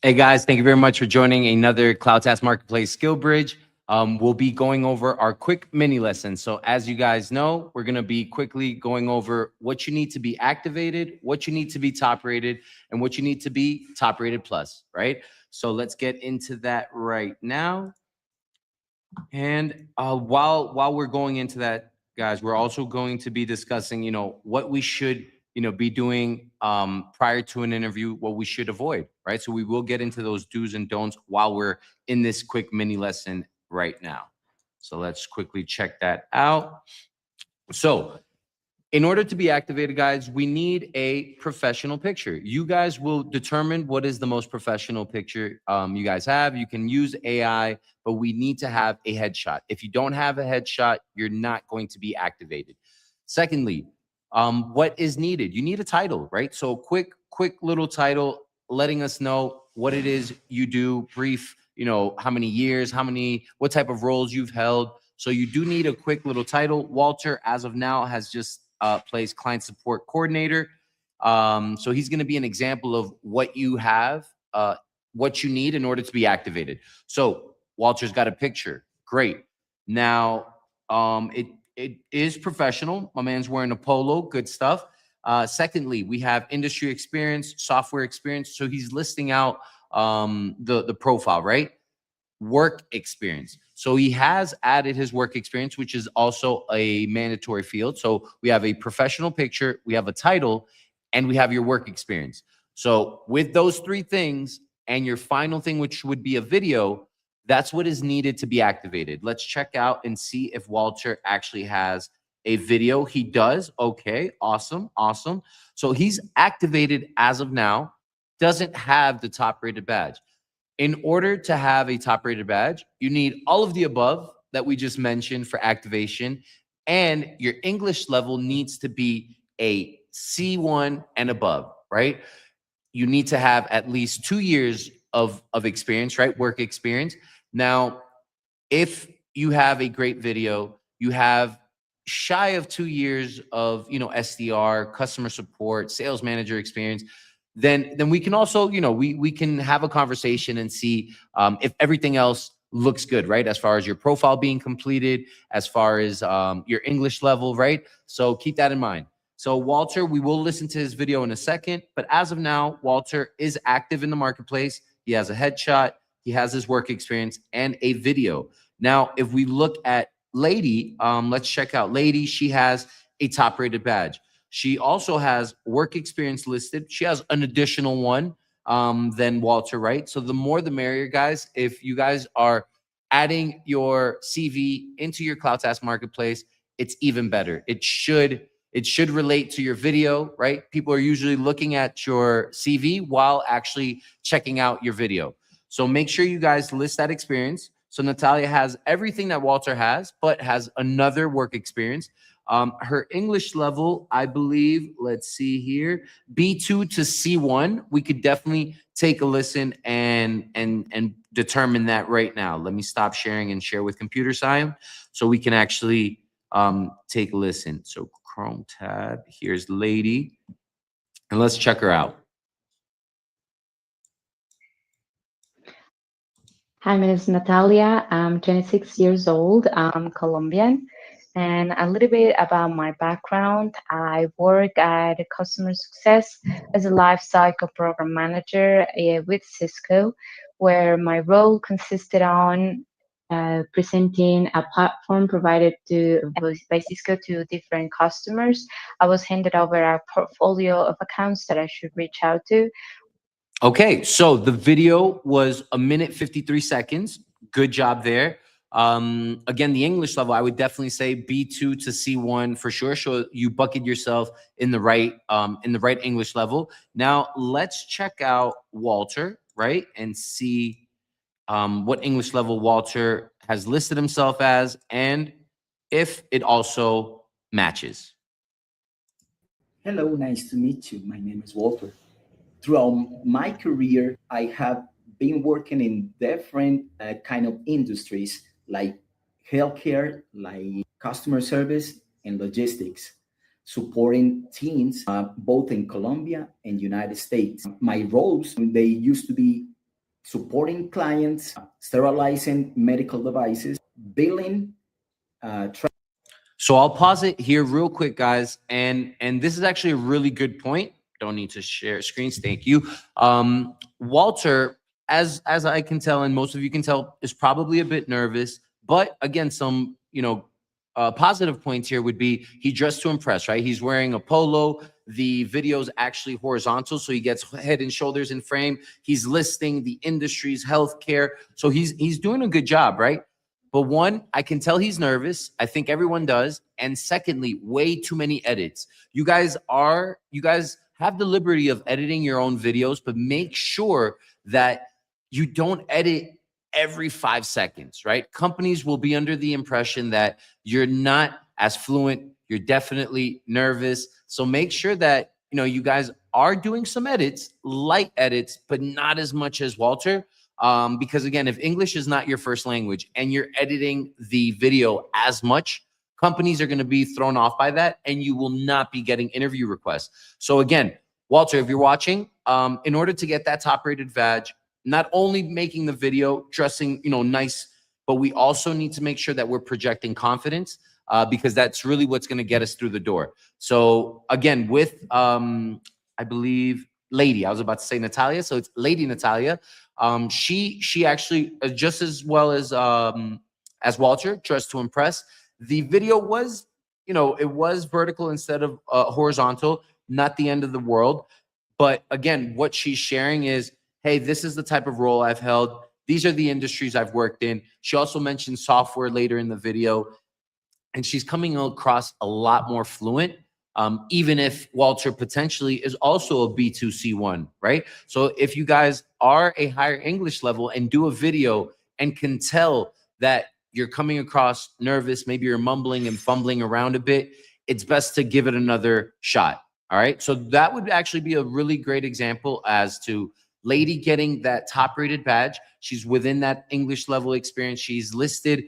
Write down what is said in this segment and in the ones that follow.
Hey guys, thank you very much for joining another CloudTask Marketplace SkillBridge. We'll be going over our quick mini lesson. So as you guys know, we're gonna be quickly going over what you need to be activated, what you need to be top rated, and what you need to be top rated plus, right? So let's get into that right now. And while we're going into that, guys, we're also going to be discussing, what we should be doing prior to an interview, what we should avoid, right? So we will get into those do's and don'ts while we're in this quick mini lesson right now. So let's quickly check that out. So in order to be activated, guys, we need a professional picture. You guys will determine what is the most professional picture you guys have. You can use AI, but we need to have a headshot. If you don't have a headshot, you're not going to be activated. Secondly, what is needed? You need a title, right? So quick little title letting us know what it is you do, brief, how many years, what type of roles you've held. So you do need a quick little title. Walter, as of now, has just plays client support coordinator. So he's going to be an example of what you have, what you need in order to be activated. So Walter's got a picture. Great. Now, it is professional. My man's wearing a polo. Good stuff. Secondly, we have industry experience, software experience. So he's listing out the profile, right? Work experience. So he has added his work experience, which is also a mandatory field. So we have a professional picture, we have a title, and we have your work experience. So with those three things and your final thing, which would be a video, that's what is needed to be activated. Let's check out and see if Walter actually has a video. He does. Okay, awesome. So he's activated as of now, doesn't have the top rated badge. In order to have a top rated badge, you need all of the above that we just mentioned for activation, and your English level needs to be a C1 and above, right? You need to have at least 2 years of experience, right? Work experience. Now, if you have a great video, you have shy of 2 years of, SDR, customer support, sales manager experience, then we can also, we can have a conversation and see if everything else looks good, right? As far as your profile being completed, as far as your English level, right? So keep that in mind. So Walter, we will listen to his video in a second, but as of now, Walter is active in the marketplace. He has a headshot, he has his work experience, and a video. Now, if we look at Lady, let's check out Lady. She has a top-rated badge. She also has work experience listed. She has an additional one than Walter, right? So the more the merrier, guys. If you guys are adding your CV into your CloudTask Marketplace, it's even better. It should relate to your video, right? People are usually looking at your CV while actually checking out your video. So make sure you guys list that experience. So Natalia has everything that Walter has, but has another work experience. Her English level, I believe, let's see here, B2 to C1. We could definitely take a listen and determine that right now. Let me stop sharing and share with computer science so we can actually take a listen. So Chrome tab, here's Lady, and let's check her out. Hi, my name is Natalia. I'm 26 years old. I'm Colombian. And a little bit about my background. I work at customer success as a lifecycle program manager with Cisco, where my role consisted on presenting a platform provided by Cisco to different customers. I was handed over a portfolio of accounts that I should reach out to. Okay, so the video was 1 minute 53 seconds. Good job there. Again, the English level, I would definitely say B2 to C1 for sure. So you bucket yourself in the right English level. Now let's check out Walter, right, and see what English level Walter has listed himself as, and if it also matches. Hello, nice to meet you. My name is Walter. Throughout my career, I have been working in different kind of industries like healthcare, like customer service, and logistics, supporting teams both in Colombia and United States. My roles, they used to be supporting clients, sterilizing medical devices, billing. So I'll pause it here real quick, guys. And this is actually a really good point. Don't need to share screens. Thank you. Walter, as I can tell, and most of you can tell, is probably a bit nervous. But again, some positive points here would be he dressed to impress, right? He's wearing a polo. The video is actually horizontal, so he gets head and shoulders in frame. He's listing the industries, healthcare. So he's doing a good job, right? But one, I can tell he's nervous. I think everyone does. And secondly, way too many edits. You guys have the liberty of editing your own videos, but make sure that you don't edit every 5 seconds, right? Companies will be under the impression that you're not as fluent. You're definitely nervous. So make sure that, you guys are doing some edits, light edits, but not as much as Walter. Because again, if English is not your first language and you're editing the video as much, companies are going to be thrown off by that and you will not be getting interview requests. So again, Walter, if you're watching, in order to get that top rated badge, not only making the video, dressing, nice, but we also need to make sure that we're projecting confidence because that's really what's going to get us through the door. So again, with, I believe, Lady, I was about to say Natalia. So it's Lady Natalia. She actually, just as well as Walter, dressed to impress. The video was, it was vertical instead of horizontal, not the end of the world. But again, what she's sharing is, hey, this is the type of role I've held. These are the industries I've worked in. She also mentioned software later in the video. And she's coming across a lot more fluent, even if Walter potentially is also a B2, C1, right? So if you guys are a higher English level and do a video and can tell that you're coming across nervous, maybe you're mumbling and fumbling around a bit, it's best to give it another shot. All right. So that would actually be a really great example as to Lady getting that top rated badge. She's within that English level experience. She's listed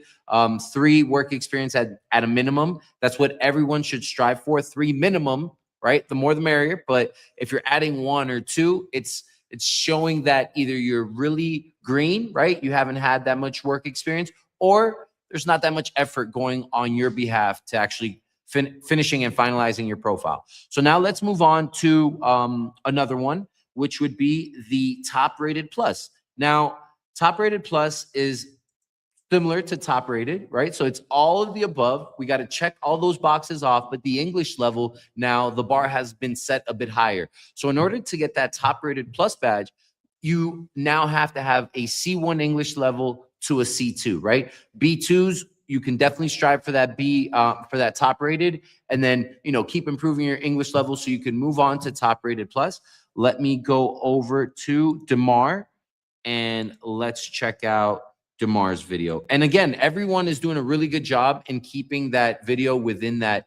3 work experience at a minimum. That's what everyone should strive for, 3 minimum, right? The more the merrier. But if you're adding 1 or 2, it's showing that either you're really green, right? You haven't had that much work experience, or there's not that much effort going on your behalf to actually finishing and finalizing your profile. So now let's move on to another one, which would be the top rated plus. Now, top rated plus is similar to top rated, right? So it's all of the above. We got to check all those boxes off, but the English level, now the bar has been set a bit higher. So in order to get that top rated plus badge, you now have to have a C1 English level to a C2, right? B2s, you can definitely strive for that for that top rated, and then, keep improving your English level so you can move on to top rated plus. Let me go over to Demar and let's check out Demar's video. And again, everyone is doing a really good job in keeping that video within that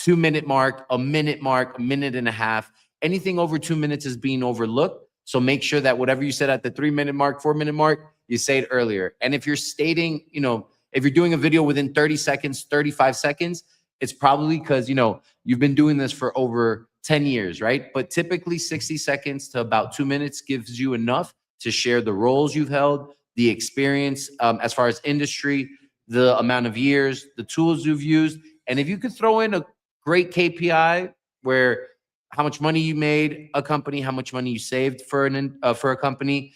2-minute mark, a minute mark, a minute and a half. Anything over 2 minutes is being overlooked. So make sure that whatever you said at the 3-minute mark, 4-minute mark, you say it earlier. And if you're stating, if you're doing a video within 30 seconds, 35 seconds, it's probably because, you've been doing this for over 10 years, right? But typically 60 seconds to about 2 minutes gives you enough to share the roles you've held, the experience as far as industry, the amount of years, the tools you've used. And if you could throw in a great KPI where how much money you made a company, how much money you saved for a company,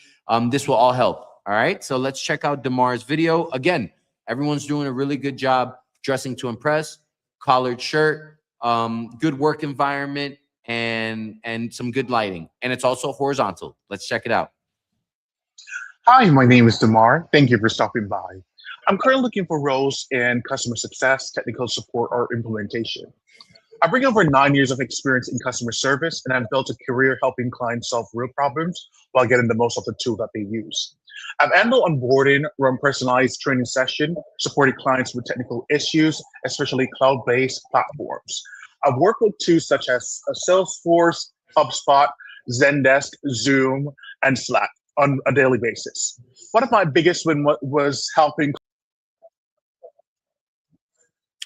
this will all help. All right. So let's check out Demar's video. Again, everyone's doing a really good job dressing to impress, collared shirt, good work environment, and some good lighting. And it's also horizontal. Let's check it out. Hi, my name is Damar. Thank you for stopping by. I'm currently looking for roles in customer success, technical support, or implementation. I bring over 9 years of experience in customer service, and I've built a career helping clients solve real problems while getting the most of the tool that they use. I've handled onboarding, run personalized training session, supported clients with technical issues, especially cloud-based platforms. I've worked with tools such as Salesforce, HubSpot, Zendesk, Zoom, and Slack on a daily basis. One of my biggest wins was helping.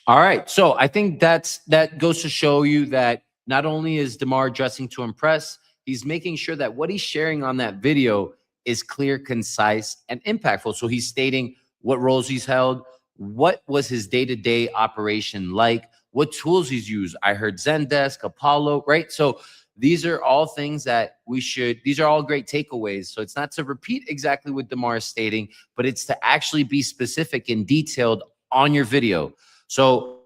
All right. So I think that goes to show you that not only is DeMar dressing to impress, he's making sure that what he's sharing on that video is clear, concise, and impactful. So he's stating what roles he's held, what was his day-to-day operation like, what tools he's used. I heard Zendesk, Apollo, right? So these are all things that these are all great takeaways. So it's not to repeat exactly what DeMar is stating, but it's to actually be specific and detailed on your video. So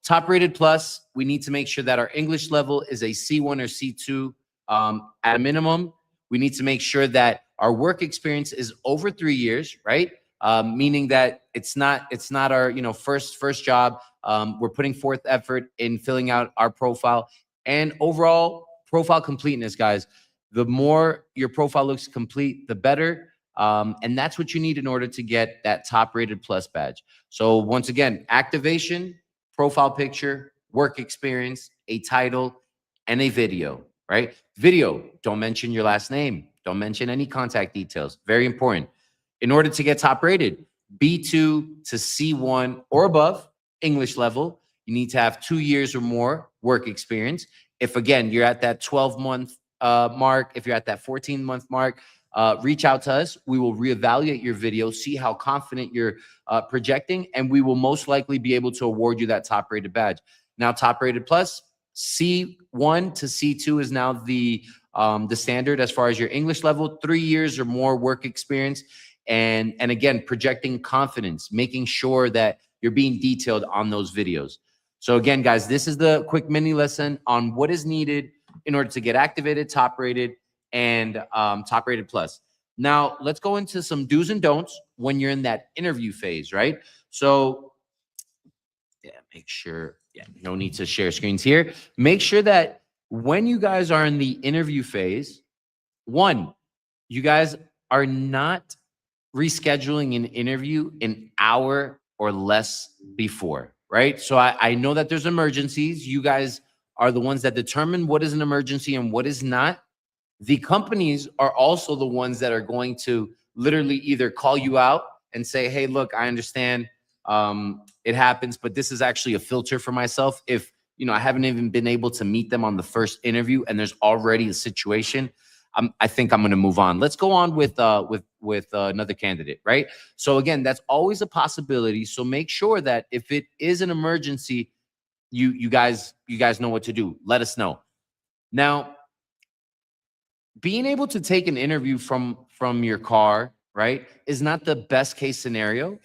top rated plus, we need to make sure that our English level is a C1 or C2 at a minimum. We need to make sure that our work experience is over 3 years, right? Meaning that it's not our first job. We're putting forth effort in filling out our profile, and overall profile completeness, guys. The more your profile looks complete, the better. And that's what you need in order to get that top rated plus badge. So once again, activation, profile picture, work experience, a title, and a video, right? Video, don't mention your last name. Don't mention any contact details. Very important. In order to get top rated, B2 to C1 or above, English level, you need to have 2 years or more work experience. If, again, you're at that 12-month mark, if you're at that 14-month mark, reach out to us. We will reevaluate your video, see how confident you're projecting, and we will most likely be able to award you that top rated badge. Now, top rated plus, C1 to C2 is now the standard as far as your English level, 3 years or more work experience. And again, projecting confidence, making sure that you're being detailed on those videos. So again, guys, this is the quick mini lesson on what is needed in order to get activated, top rated, and top rated plus. Now, let's go into some do's and don'ts when you're in that interview phase, right? So yeah, make sure, no need to share screens here. Make sure that when you guys are in the interview phase, one, you guys are not rescheduling an interview an hour or less before, right? So I know that there's emergencies. You guys are the ones that determine what is an emergency and what is not. The companies are also the ones that are going to literally either call you out and say, hey, look, I understand it happens, but this is actually a filter for myself. If, I haven't even been able to meet them on the first interview and there's already a situation, I think I'm going to move on. Let's go on with another candidate, right? So again, that's always a possibility. So make sure that if it is an emergency, you guys know what to do. Let us know. Now, being able to take an interview from your car, right, is not the best case scenario.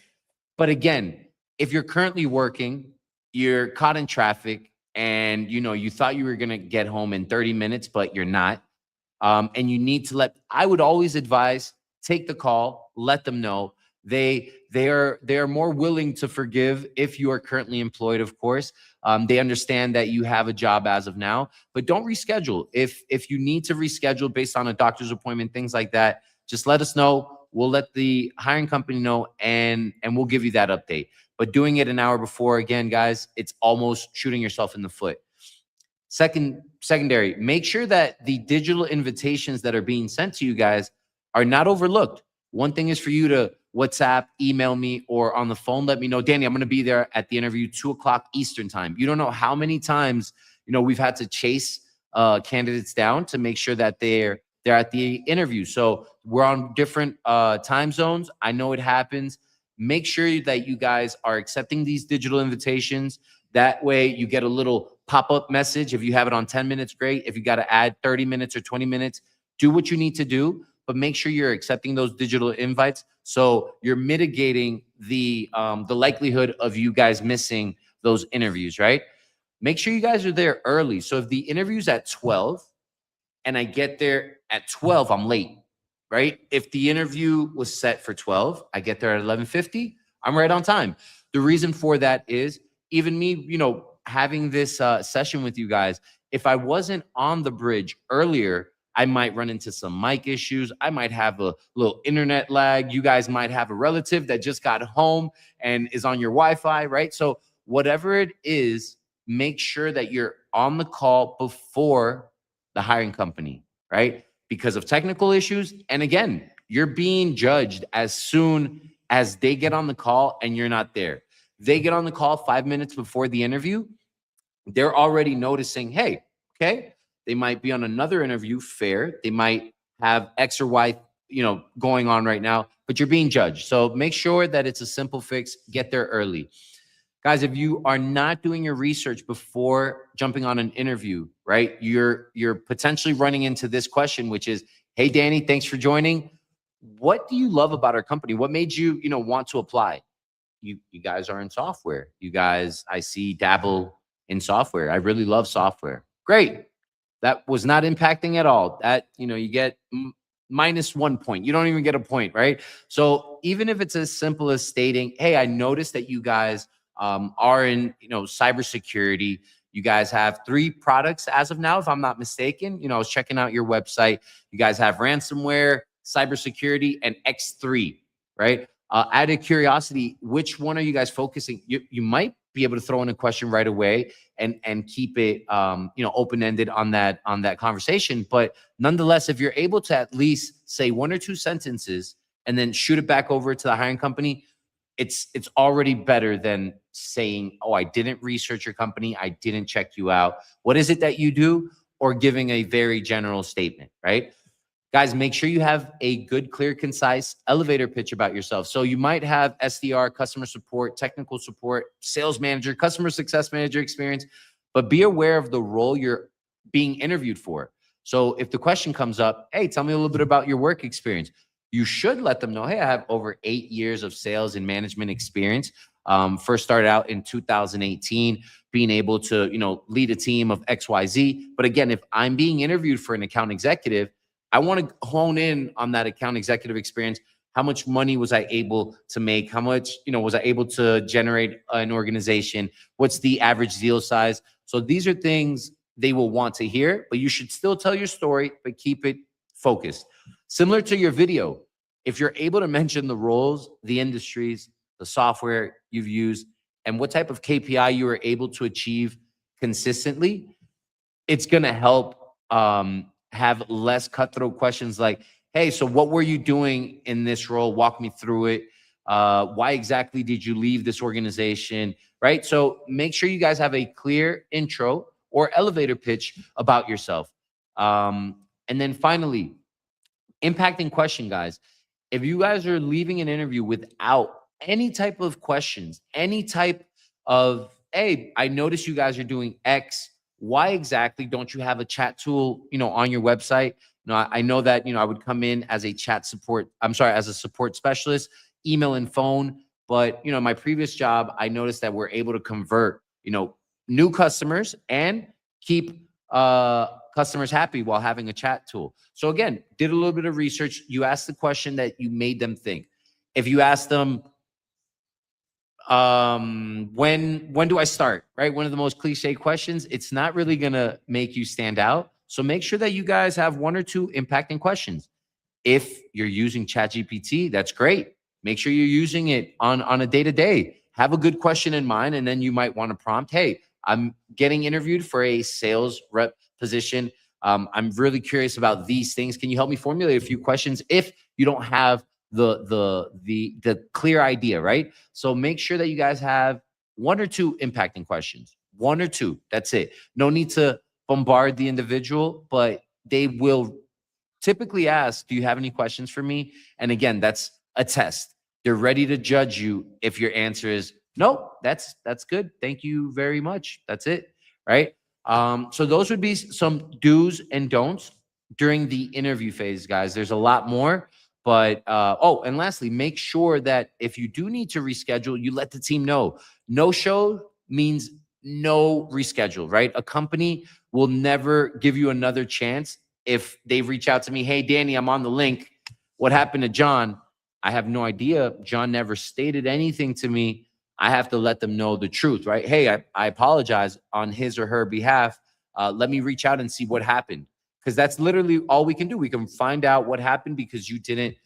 But again, if you're currently working, you're caught in traffic, and you thought you were going to get home in 30 minutes, but you're not. And you need to I would always advise, take the call, let them know. They are more willing to forgive if you are currently employed, of course. They understand that you have a job as of now, but don't reschedule. If you need to reschedule based on a doctor's appointment, things like that, just let us know. We'll let the hiring company know, and we'll give you that update. But doing it an hour before, again, guys, it's almost shooting yourself in the foot. Secondary, make sure that the digital invitations that are being sent to you guys are not overlooked. One thing is for you to WhatsApp, email me, or on the phone, let me know, Danny, I'm going to be there at the interview 2:00 Eastern time. You don't know how many times, we've had to chase candidates down to make sure that they're at the interview. So we're on different time zones. I know it happens. Make sure that you guys are accepting these digital invitations. That way you get a little pop-up message. If you have it on 10 minutes, great. If you got to add 30 minutes or 20 minutes, do what you need to do, but make sure you're accepting those digital invites. So you're mitigating the likelihood of you guys missing those interviews, right? Make sure you guys are there early. So if the interview's at 12 and I get there at 12, I'm late, right? If the interview was set for 12, I get there at 11:50, I'm right on time. The reason for that is even me, having this session with you guys, if I wasn't on the bridge earlier, I might run into some mic issues. I might have a little internet lag. You guys might have a relative that just got home and is on your Wi-Fi, right? So whatever it is, make sure that you're on the call before the hiring company, right? Because of technical issues. And again, you're being judged as soon as they get on the call and you're not there. They get on the call 5 minutes before the interview. They're already noticing, hey, okay, they might be on another interview, fair. They might have X or Y, going on right now, but you're being judged. So make sure that it's a simple fix. Get there early. Guys, if you are not doing your research before jumping on an interview, right, you're potentially running into this question, which is, hey, Danny, thanks for joining. What do you love about our company? What made you, want to apply? You guys are in software. You guys, I see, dabble in software. I really love software. Great. That was not impacting at all. That, you get -1 point. You don't even get a point, right? So even if it's as simple as stating, hey, I noticed that you guys are in, cybersecurity. You guys have 3 products as of now, if I'm not mistaken. I was checking out your website. You guys have ransomware, cybersecurity, and X3, right? Out of curiosity, which one are you guys focusing? You might be able to throw in a question right away and keep it open-ended on that conversation. But nonetheless, if you're able to at least say 1 or 2 sentences and then shoot it back over to the hiring company, it's already better than saying, oh, I didn't research your company, I didn't check you out. What is it that you do? Or giving a very general statement, right? Guys, make sure you have a good, clear, concise elevator pitch about yourself. So you might have SDR, customer support, technical support, sales manager, customer success manager experience, but be aware of the role you're being interviewed for. So if the question comes up, hey, tell me a little bit about your work experience, you should let them know, hey, I have over 8 years of sales and management experience. First started out in 2018, being able to, lead a team of XYZ. But again, if I'm being interviewed for an account executive, I want to hone in on that account executive experience. How much money was I able to make? How much, was I able to generate an organization? What's the average deal size? So these are things they will want to hear, but you should still tell your story, but keep it focused. Similar to your video, if you're able to mention the roles, the industries, the software you've used, and what type of KPI you were able to achieve consistently, it's going to help have less cutthroat questions like, hey, so what were you doing in this role? Walk me through it. Why exactly did you leave this organization, right? So make sure you guys have a clear intro or elevator pitch about yourself. And then finally, impacting question, guys. If you guys are leaving an interview without any type of questions, any type of, hey, I noticed you guys are doing X, why exactly don't you have a chat tool, on your website? I know that, I would come in as a as a support specialist, email and phone. But, my previous job, I noticed that we're able to convert, new customers and keep customers happy while having a chat tool. So again, did a little bit of research. You asked the question that you made them think. If you ask them, when do I start, right? One of the most cliche questions, it's not really going to make you stand out. So make sure that you guys have 1 or 2 impacting questions. If you're using ChatGPT, that's great. Make sure you're using it on a day-to-day. Have a good question in mind, and then you might want to prompt, hey, I'm getting interviewed for a sales rep position. I'm really curious about these things. Can you help me formulate a few questions if you don't have the clear idea, right? So make sure that you guys have 1 or 2 impacting questions. 1 or 2. That's it. No need to bombard the individual, but they will typically ask, do you have any questions for me? And again, that's a test. They're ready to judge you if your answer is, no, that's good. Thank you very much. That's it, right? So those would be some do's and don'ts during the interview phase, guys. There's a lot more, but and lastly, make sure that if you do need to reschedule, you let the team know. No show means no reschedule, right? A company will never give you another chance if they reach out to me, hey, Danny, I'm on the link. What happened to John? I have no idea. John never stated anything to me. I have to let them know the truth, right? Hey, I apologize on his or her behalf. Let me reach out and see what happened. Because that's literally all we can do. We can find out what happened because you didn't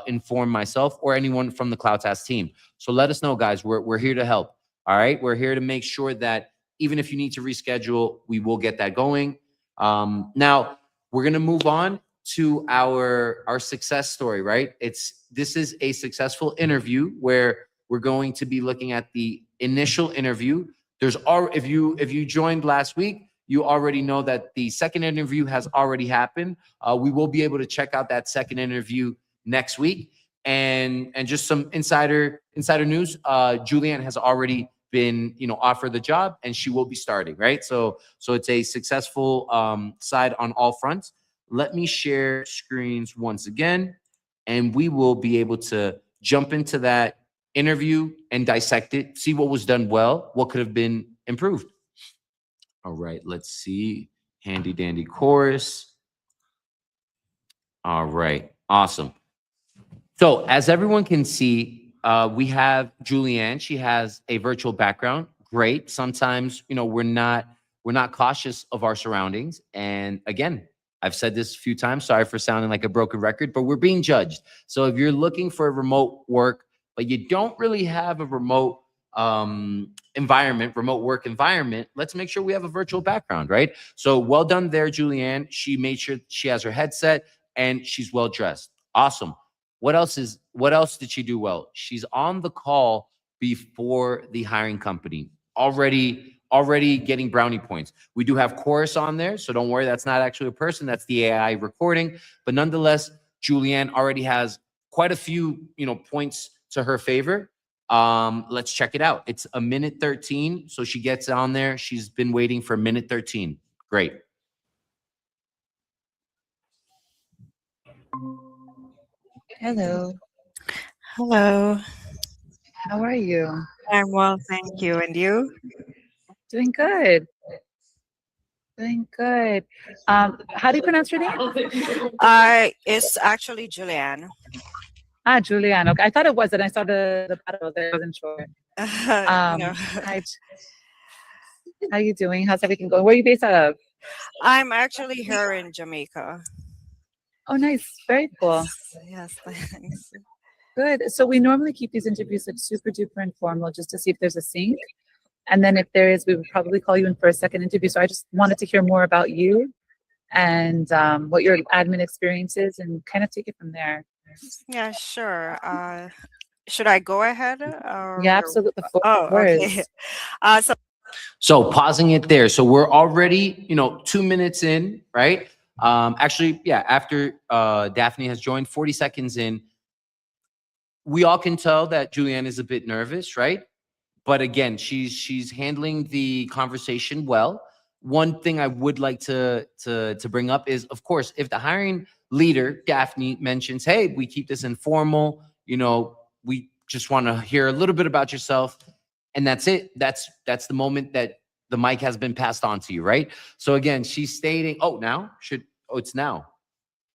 inform myself or anyone from the CloudTask team. So let us know, guys. We're here to help. All right. We're here to make sure that even if you need to reschedule, we will get that going. Now, we're going to move on to our success story, right? This is a successful interview where we're going to be looking at the initial interview. There's already, if you joined last week, you already know that the second interview has already happened. We will be able to check out that second interview next week. And just some insider news. Julianne has already been offered the job, and she will be starting, right? So it's a successful side on all fronts. Let me share screens once again, and we will be able to jump into that interview and dissect it, see what was done well, what could have been improved. All right, let's see. Handy dandy chorus. All right, awesome. So as everyone can see, we have Julianne. She has a virtual background. Great. Sometimes, we're not cautious of our surroundings. And again, I've said this a few times. Sorry for sounding like a broken record, but we're being judged. So if you're looking for remote work, but you don't really have a remote remote work environment, let's make sure we have a virtual background, right? So well done there, Julianne. She made sure she has her headset and she's well dressed. Awesome. What else did she do well? She's on the call before the hiring company. Already getting brownie points. We do have chorus on there, so don't worry, that's not actually a person, that's the AI recording. But nonetheless, Julianne already has quite a few, points to her favor. Let's check it out. It's a minute 13, so she gets on there. She's been waiting for a minute 13. Great. Hello, Hello, how are you? I'm well, thank you. And you? Doing good. Doing good. How do you pronounce your name? It's actually Julianne. Ah, Julianne. Okay, I thought it was, and I saw the battle there. I wasn't sure. No, Hi. How you doing? How's everything going? Where are you based out of? I'm actually here in Jamaica. Oh, nice. Very cool. Yes, thanks. Good. So we normally keep these interviews like super duper informal, just to see if there's a sync. And then if there is, we would probably call you in for a second interview. So I just wanted to hear more about you and what your admin experience is, and kind of take it from there. Yeah, sure. Should I go ahead Yeah, or? absolutely. The floor Oh, is okay. yours. So So pausing it there. So we're already, 2 minutes in, right? Actually, yeah, after Daphne has joined, 40 seconds in, we all can tell that Julianne is a bit nervous, right? But again, she's handling the conversation well. One thing I would like to bring up is, of course, if the hiring leader Daphne mentions, "Hey, we keep this informal. We just want to hear a little bit about yourself," and that's it. That's the moment that the mic has been passed on to you, right? So again, she's stating, it's now.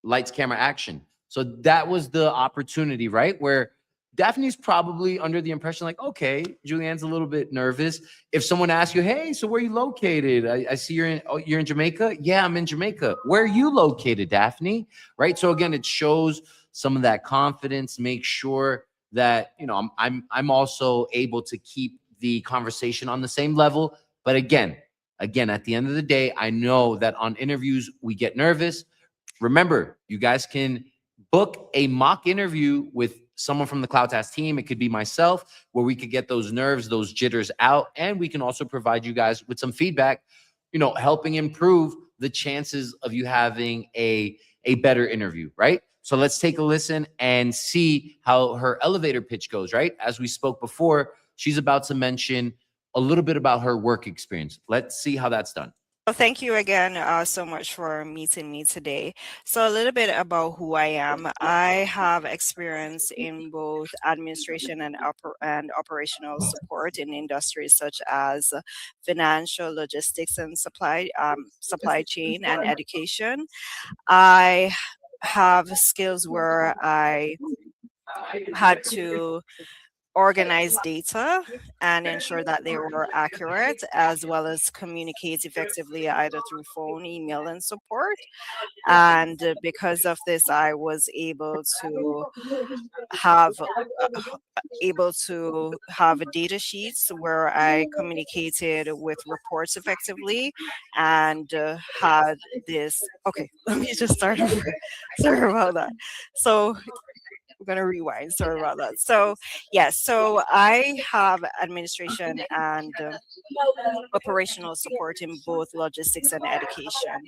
Lights, camera, action. So that was the opportunity, right? Where Daphne's probably under the impression like, okay, Julianne's a little bit nervous. If someone asks you, hey, so where are you located? I see you're in Jamaica. Yeah, I'm in Jamaica. Where are you located, Daphne? Right. So again, it shows some of that confidence. Make sure that I'm also able to keep the conversation on the same level. But again, at the end of the day, I know that on interviews we get nervous. Remember, you guys can book a mock interview with someone from the CloudTask team. It could be myself, where we could get those nerves, those jitters out. And we can also provide you guys with some feedback, helping improve the chances of you having a better interview, right? So let's take a listen and see how her elevator pitch goes, right? As we spoke before, she's about to mention a little bit about her work experience. Let's see how that's done. Well, thank you again so much for meeting me today. So a little bit about who I am. I have experience in both administration and operational support in industries such as financial, logistics, and supply chain and education. I have skills where I had to organize data and ensure that they were accurate, as well as communicate effectively either through phone, email, and support. And because of this, I was have able to have data sheets where I communicated with reports effectively and had this. Okay, let me just start over. Sorry about that. So we're gonna rewind. Sorry about that. So yes, so I have administration and operational support in both logistics and education.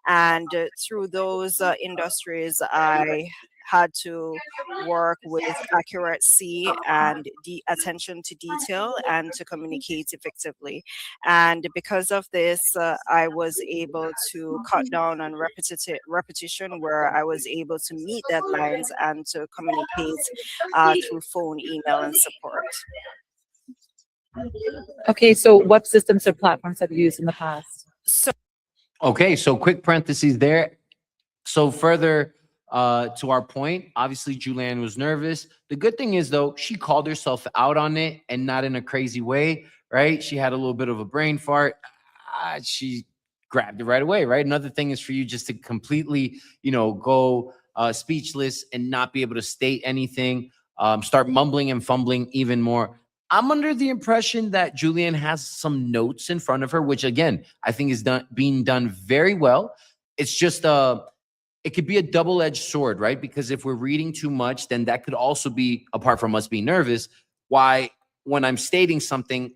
And through those industries, I had to work with accuracy and attention to detail and to communicate effectively. And because of this, I was able to cut down on repetition, where I was able to meet deadlines and to communicate through phone, email, and support. Okay, so what systems or platforms have you used in the past? So Okay, so quick parentheses there. So further to our point, obviously Julianne was nervous. The good thing is though, she called herself out on it and not in a crazy way, right? She had a little bit of a brain fart. She grabbed it right away, right? Another thing is for you just to completely, go speechless and not be able to state anything, start mumbling and fumbling even more. I'm under the impression that Julianne has some notes in front of her, which again, I think is being done very well. It's just it could be a double-edged sword, right? Because if we're reading too much, then that could also be, apart from us being nervous, why when I'm stating something,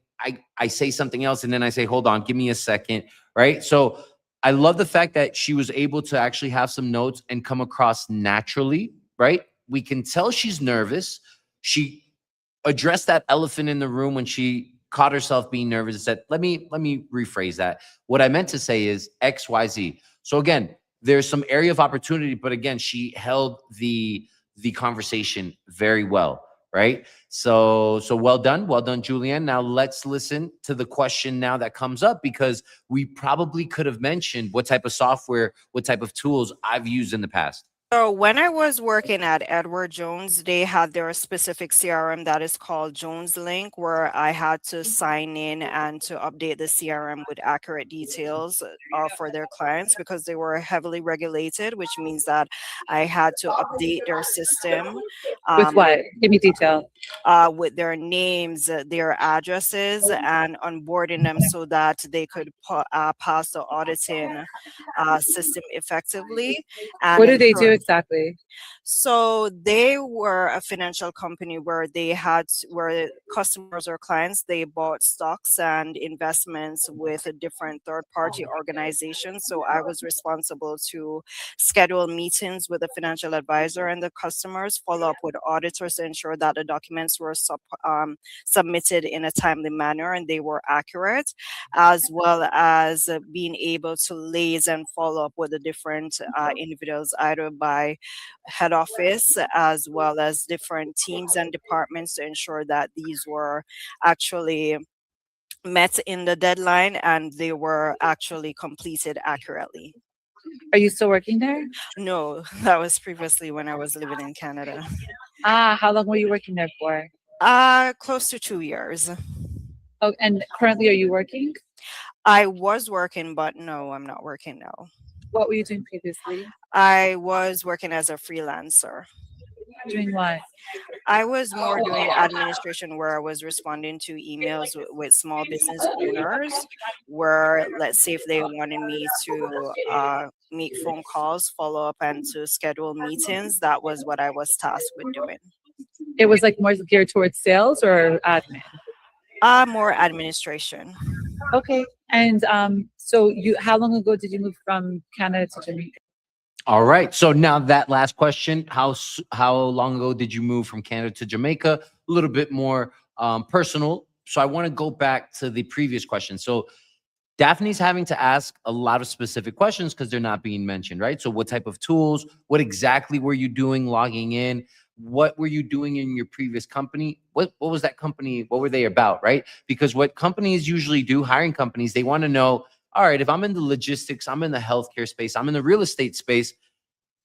I say something else and then I say, hold on, give me a second, right? So I love the fact that she was able to actually have some notes and come across naturally, right? We can tell she's nervous. She addressed that elephant in the room when she caught herself being nervous and said, let me rephrase that. What I meant to say is XYZ. So again, there's some area of opportunity, but again, she held the conversation very well, right? So well done, Julianne. Now let's listen to the question now that comes up, because we probably could have mentioned what type of software, what type of tools I've used in the past. So when I was working at Edward Jones, they had their specific CRM that is called Jones Link, where I had to sign in and to update the CRM with accurate details for their clients, because they were heavily regulated, which means that I had to update their system With what? Give me detail. with their names, their addresses, and onboarding them so that they could pass the auditing system effectively. And What do they ensure- do exactly? So they were a financial company where where customers or clients, they bought stocks and investments with a different third-party organizations. So I was responsible to schedule meetings with the financial advisor and the customers, follow up with auditors to ensure that the documents were submitted in a timely manner and they were accurate, as well as being able to liaise and follow up with the different individuals, either by head office as well as different teams and departments, to ensure that these were actually met in the deadline and they were actually completed accurately. Are you still working there? No, that was previously when I was living in Canada. How long were you working there for? Close to 2 years. Oh, and currently are you working? I was working, but no, I'm not working now. What were you doing previously? I was working as a freelancer. Doing what? I was more doing administration, where I was responding to emails with small business owners, where, let's say, if they wanted me to make phone calls, follow up, and to schedule meetings, that was what I was tasked with doing. It was like more geared towards sales or admin? More administration. Okay. And so how long ago did you move from Canada to Jamaica? All right. So now that last question, how long ago did you move from Canada to Jamaica? A little bit more personal. So I want to go back to the previous question. So Daphne's having to ask a lot of specific questions because they're not being mentioned, right? So what type of tools? What exactly were you doing logging in? What were you doing in your previous company? What was that company? What were they about, right? Because what companies usually do, hiring companies, they want to know, all right, if I'm in the logistics, I'm in the healthcare space, I'm in the real estate space,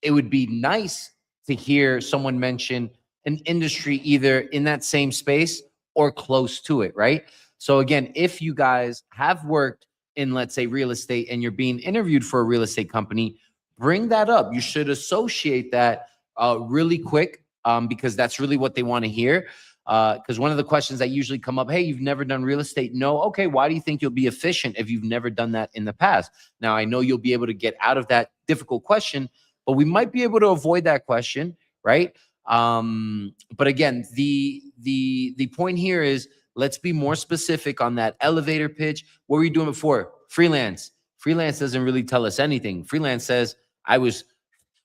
it would be nice to hear someone mention an industry either in that same space or close to it, right? So again, if you guys have worked in, let's say, real estate and you're being interviewed for a real estate company, bring that up. You should associate that really quick because that's really what they want to hear. Because one of the questions that usually come up, hey, you've never done real estate? No. Okay, why do you think you'll be efficient if you've never done that in the past? Now, I know you'll be able to get out of that difficult question, but we might be able to avoid that question, right? But again, the point here is, let's be more specific on that elevator pitch. What were you doing before? Freelance. Freelance doesn't really tell us anything. Freelance says I was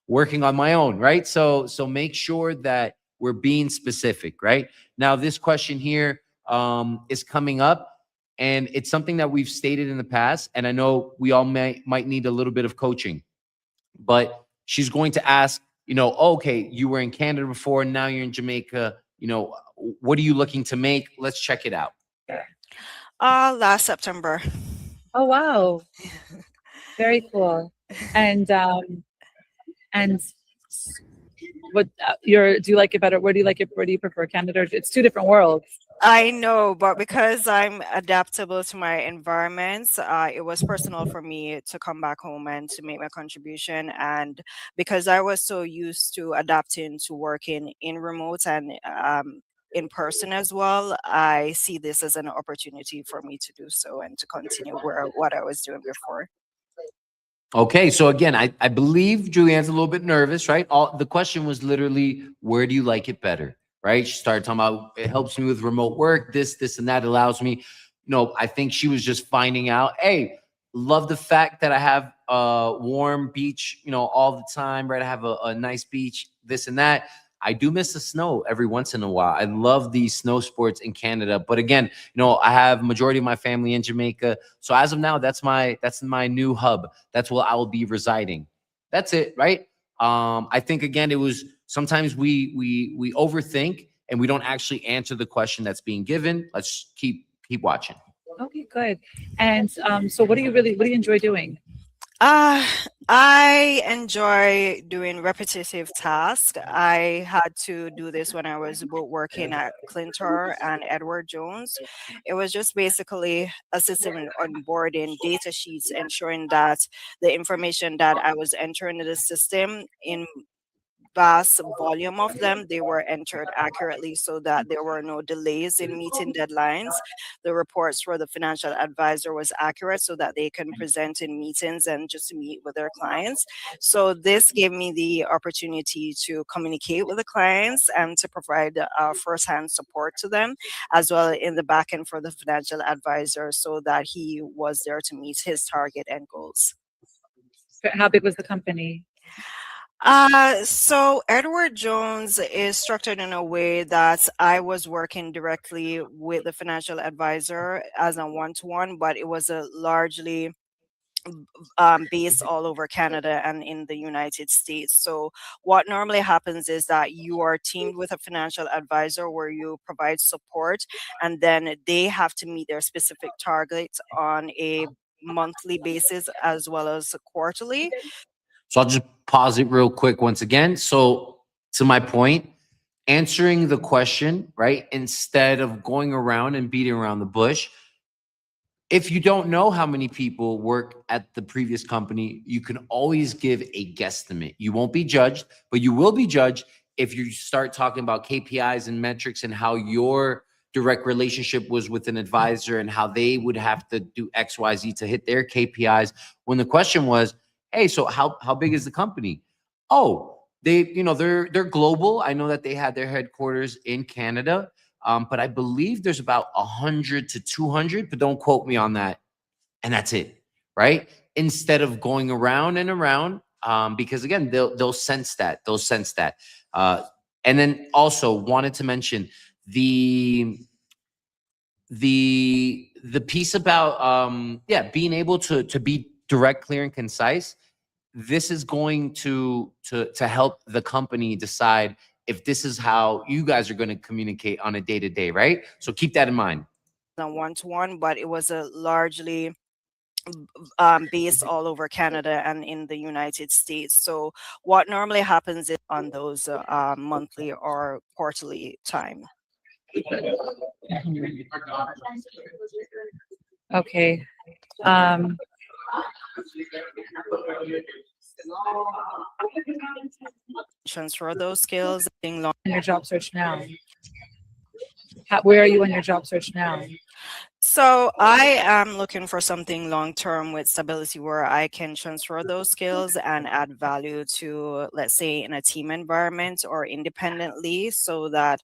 working on my own, right? So make sure that we're being specific, right? Now, this question here is coming up, and it's something that we've stated in the past, and I know we all might need a little bit of coaching, but she's going to ask, okay, you were in Canada before, now you're in Jamaica, what are you looking to make? Let's check it out. Last September. Oh, wow. Very cool. And what do you like it better? Where do you like it? Where do you prefer, Canada? It's two different worlds. I know, but because I'm adaptable to my environments, it was personal for me to come back home and to make my contribution. And because I was so used to adapting to working in remote and in person as well, I see this as an opportunity for me to do so and to continue what I was doing before. Okay, so again, I believe Julianne's a little bit nervous, right? The question was literally, where do you like it better, right? She started talking about, it helps me with remote work, this, and that allows me. I think she was just finding out, hey, love the fact that I have a warm beach, all the time, right? I have a nice beach, this and that. I do miss the snow every once in a while. I love these snow sports in Canada. But again, I have majority of my family in Jamaica. So as of now, that's my new hub. That's where I will be residing. That's it, right? I think, again, it was sometimes we overthink and we don't actually answer the question that's being given. Let's keep watching. Okay, good. And so what do you enjoy doing? I enjoy doing repetitive tasks. I had to do this when I was both working at Clintor and Edward Jones. It was just basically assisting in onboarding data sheets, ensuring that the information that I was entering in the system, in vast volume of them, they were entered accurately so that there were no delays in meeting deadlines. The reports for the financial advisor was accurate so that they can present in meetings and just meet with their clients. So this gave me the opportunity to communicate with the clients and to provide firsthand support to them, as well in the back end for the financial advisor so that he was there to meet his target and goals. How big was the company? So Edward Jones is structured in a way that I was working directly with the financial advisor as a one-to-one, but it was a largely based all over Canada and in the United States. So what normally happens is that you are teamed with a financial advisor where you provide support, and then they have to meet their specific targets on a monthly basis as well as quarterly. So I'll just pause it real quick once again. So to my point, answering the question, right, instead of going around and beating around the bush. If you don't know how many people work at the previous company, you can always give a guesstimate. You won't be judged, but you will be judged if you start talking about KPIs and metrics and how your direct relationship was with an advisor and how they would have to do X, Y, Z to hit their KPIs. When the question was, hey, so how big is the company? Oh, they're global. I know that they had their headquarters in Canada, but I believe there's about 100 to 200, but don't quote me on that. And that's it, right? Instead of going around and around, because again, they'll sense that. And then also wanted to mention the piece about being able to be direct, clear, and concise. This is going to help the company decide if this is how you guys are going to communicate on a day-to-day, right? So keep that in mind. One-to-one, but it was a largely based all over Canada and in the United States. So what normally happens is on those monthly or quarterly time. Okay. Transfer those skills in your job search now. Where are you on your job search now? So I am looking for something long term with stability where I can transfer those skills and add value to, let's say, in a team environment or independently, so that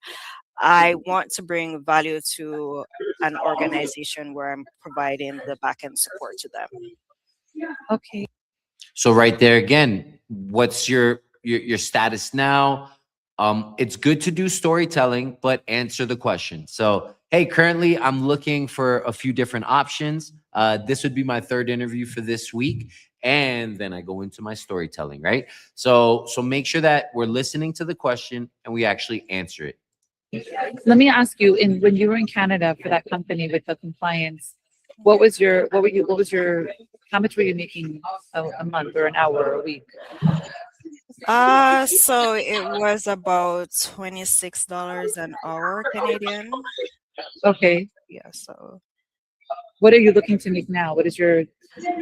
I want to bring value to an organization where I'm providing the back end support to them. Okay. So right there again, what's your status now? It's good to do storytelling, but answer the question. So, hey, currently I'm looking for a few different options. This would be my third interview for this week. And then I go into my storytelling, right? So make sure that we're listening to the question and we actually answer it. Let me ask you, when you were in Canada for that company with the compliance, what was your, how much were you making a month or an hour or a week? So it was about $26 an hour Canadian. Okay. Yeah, so What are you looking to make now? What is your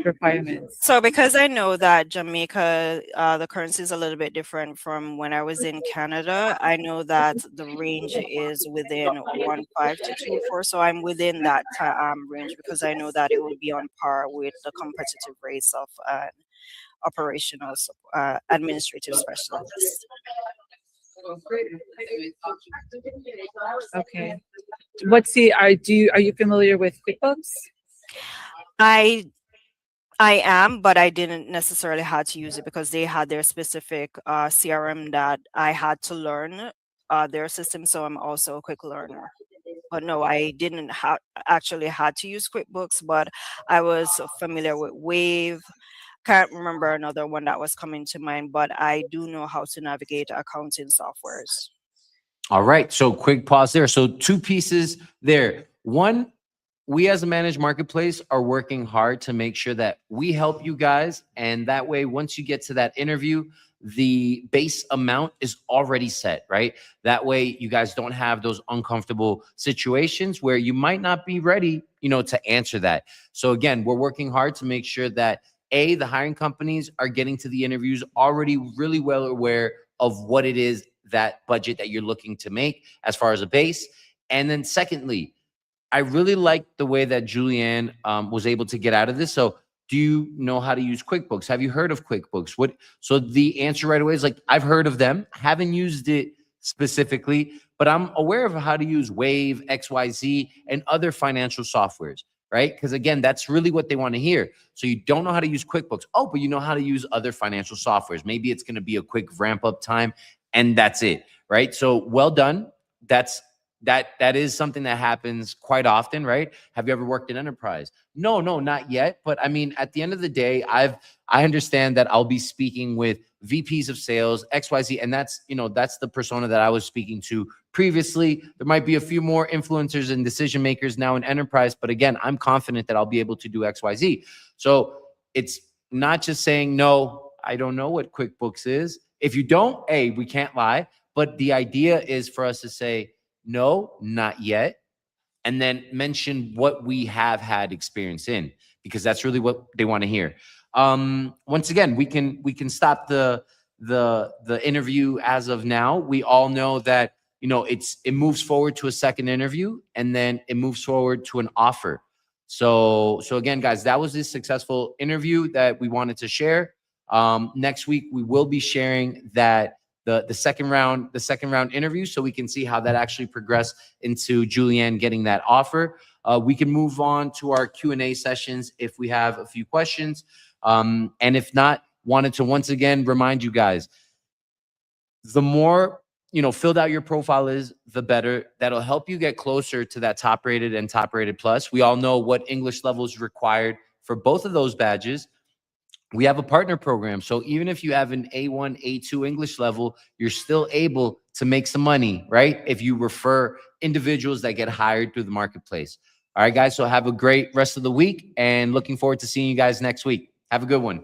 requirements? so because I know that Jamaica, the currency is a little bit different from when I was in Canada, I know that the range is within 1.5 to 2.4. So I'm within that range because I know that it will be on par with the competitive rates of operational administrative specialist. Okay. Are you familiar with QuickBooks? I am, but I didn't necessarily had to use it because they had their specific CRM that I had to learn their system. So I'm also a quick learner. But no, I didn't actually had to use QuickBooks, but I was familiar with Wave. Can't remember another one that was coming to mind, but I do know how to navigate accounting softwares. All right. So quick pause there. So two pieces there. One, we as a managed marketplace are working hard to make sure that we help you guys. And that way, once you get to that interview, the base amount is already set, right? That way you guys don't have those uncomfortable situations where you might not be ready, to answer that. So again, we're working hard to make sure that the hiring companies are getting to the interviews already really well aware of what it is, that budget that you're looking to make as far as a base. And then secondly, I really like the way that Julianne was able to get out of this. So do you know how to use QuickBooks? Have you heard of QuickBooks? So the answer right away is like, I've heard of them, haven't used it specifically, but I'm aware of how to use Wave, XYZ, and other financial softwares, right? Because again, that's really what they want to hear. So you don't know how to use QuickBooks. Oh, but you know how to use other financial softwares. Maybe it's going to be a quick ramp up time and that's it, right? So well done. That is something that happens quite often, right? Have you ever worked in enterprise? No, not yet. But I mean, at the end of the day, I understand that I'll be speaking with VPs of sales, XYZ, and that's the persona that I was speaking to previously. There might be a few more influencers and decision makers now in enterprise, but again, I'm confident that I'll be able to do XYZ. So it's not just saying, no, I don't know what QuickBooks is. If you don't, we can't lie. But the idea is for us to say, no, not yet. And then mention what we have had experience in, because that's really what they want to hear. Once again, we can stop the interview as of now. We all know that, it moves forward to a second interview and then it moves forward to an offer. So again, guys, that was this successful interview that we wanted to share. Next week, we will be sharing that the second round interview, so we can see how that actually progressed into Julianne getting that offer. We can move on to our Q&A sessions if we have a few questions. And if not, wanted to once again remind you guys, the more filled out your profile is, the better. That'll help you get closer to that top rated and top rated plus. We all know what English level is required for both of those badges. We have a partner program. So even if you have an A1, A2 English level, you're still able to make some money, right? If you refer individuals that get hired through the marketplace. All right, guys. So have a great rest of the week and looking forward to seeing you guys next week. Have a good one.